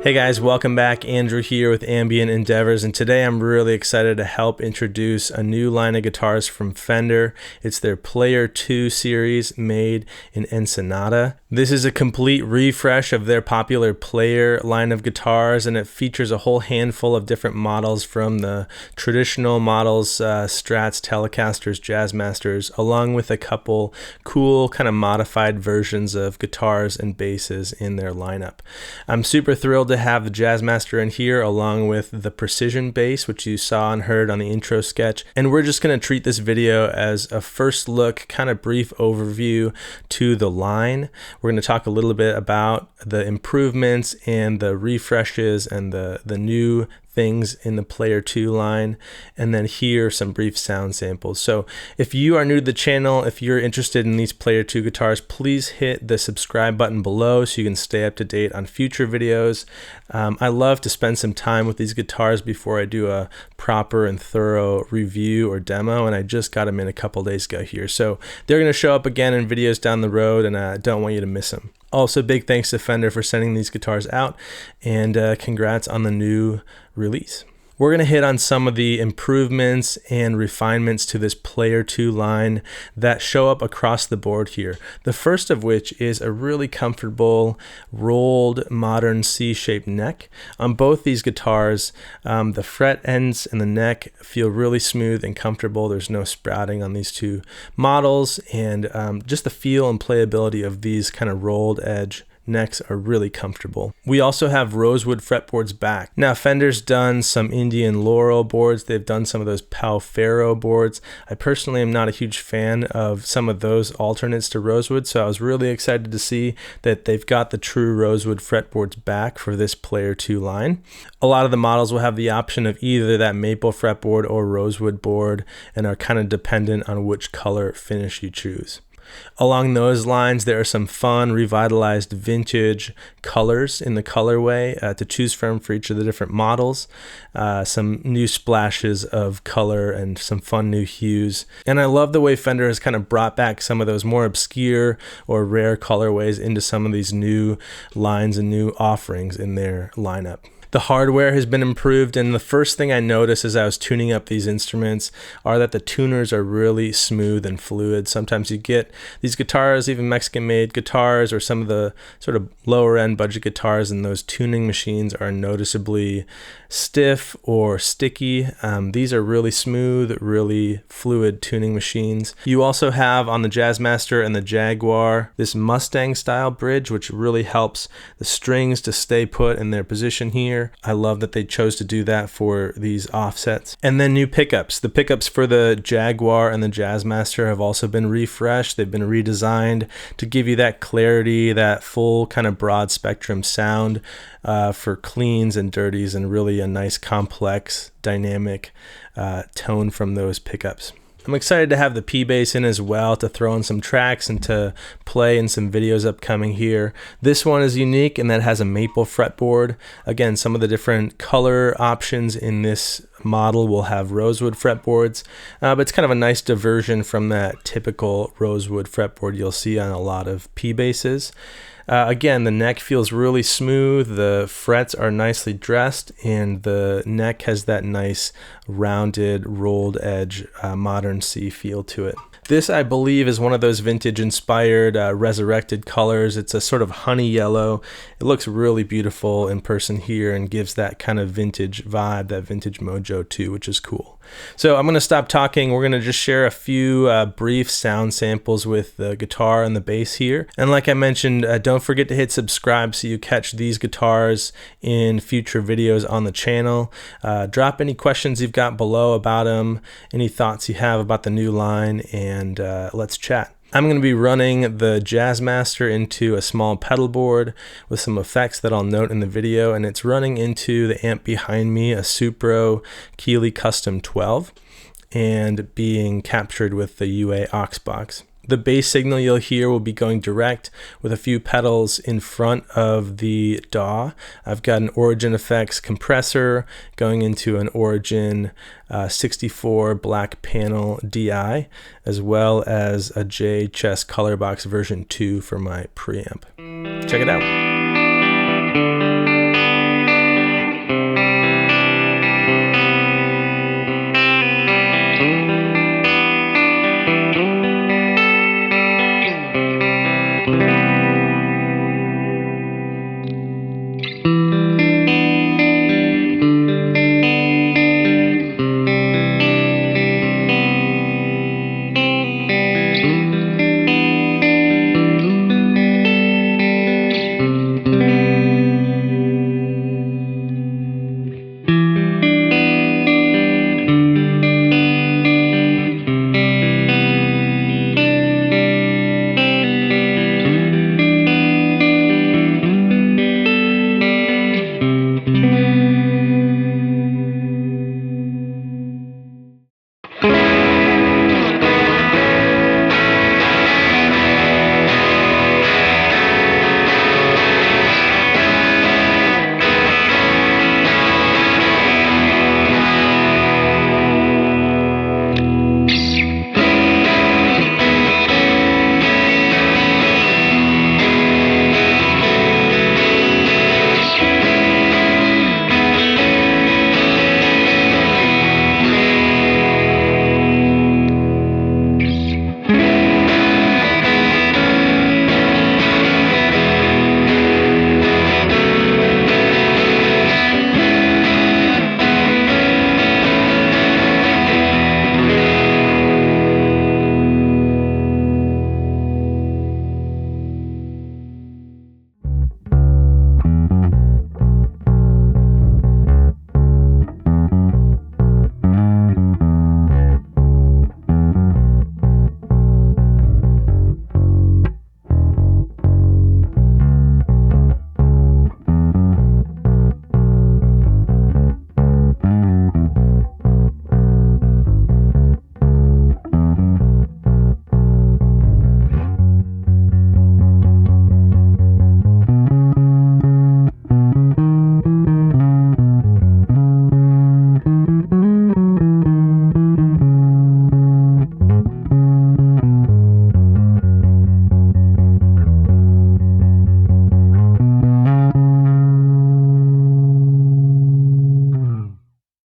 Hey guys, welcome back. Andrew here with Ambient Endeavors, and today I'm really excited to help introduce a new line of guitars from Fender. It's their Player II Series made in Ensenada. This is a complete refresh of their popular Player line of guitars, and it features a whole handful of different models from the traditional models, Strats, Telecasters, Jazzmasters, along with a couple cool kind of modified versions of guitars and basses in their lineup. I'm super thrilled to have the Jazzmaster in here along with the precision bass, which you saw and heard on the intro sketch, and we're just going to treat this video as a first look, kind of brief overview to the line. We're going to talk a little bit about the improvements and the refreshes and the new things in the Player II line, and then hear some brief sound samples. So if you are new to the channel, if you're interested in these Player II guitars, please hit the subscribe button below so you can stay up to date on future videos. I love to spend some time with these guitars before I do a proper and thorough review or demo, and I just got them in a couple days ago here. So they're going to show up again in videos down the road, and I don't want you to miss them. Also, big thanks to Fender for sending these guitars out, and congrats on the new release. We're going to hit on some of the improvements and refinements to this Player II line that show up across the board here. The first of which is a really comfortable rolled modern C-shaped neck. On both these guitars, the fret ends and the neck feel really smooth and comfortable. There's no sprouting on these two models, and just the feel and playability of these kind of rolled edge necks are really comfortable. We also have rosewood fretboards back. Now, Fender's done some Indian Laurel boards. They've done some of those Pal Faro boards. I personally am not a huge fan of some of those alternates to rosewood, so I was really excited to see that they've got the true rosewood fretboards back for this Player II line. A lot of the models will have the option of either that maple fretboard or rosewood board, and are kind of dependent on which color finish you choose. Along those lines, there are some fun, revitalized vintage colors in the colorway to choose from for each of the different models. Some new splashes of color and some fun new hues. And I love the way Fender has kind of brought back some of those more obscure or rare colorways into some of these new lines and new offerings in their lineup. The hardware has been improved, and the first thing I noticed as I was tuning up these instruments are that the tuners are really smooth and fluid. Sometimes you get these guitars, even Mexican-made guitars, or some of the sort of lower-end budget guitars, and those tuning machines are noticeably stiff or sticky. These are really smooth, really fluid tuning machines. You also have on the Jazzmaster and the Jaguar this Mustang style bridge, which really helps the strings to stay put in their position here. I love that they chose to do that for these offsets. And then new pickups. The pickups for the Jaguar and the Jazzmaster have also been refreshed. They've been redesigned to give you that clarity, that full kind of broad spectrum sound for cleans and dirties, and really a nice complex dynamic tone from those pickups. I'm excited to have the P-Bass in as well to throw in some tracks and to play in some videos upcoming here. This one is unique in that it has a maple fretboard. Again, some of the different color options in this model will have rosewood fretboards, but it's kind of a nice diversion from that typical rosewood fretboard you'll see on a lot of P-Basses. Again, the neck feels really smooth, the frets are nicely dressed, and the neck has that nice rounded, rolled edge, modern C feel to it. This, I believe, is one of those vintage-inspired resurrected colors. It's a sort of honey yellow. It looks really beautiful in person here and gives that kind of vintage vibe, that vintage mojo too, which is cool. So I'm going to stop talking. We're going to just share a few brief sound samples with the guitar and the bass here. And like I mentioned, don't forget to hit subscribe so you catch these guitars in future videos on the channel. Drop any questions you've got below about them, any thoughts you have about the new line, and let's chat. I'm going to be running the Jazzmaster into a small pedal board with some effects that I'll note in the video, and it's running into the amp behind me, a Supro Keeley Custom 12, and being captured with the UA aux box. The bass signal you'll hear will be going direct with a few pedals in front of the DAW. I've got an Origin Effects compressor going into an Origin 64 black panel DI, as well as a J Chess Color Box version 2 for my preamp. Check it out. you.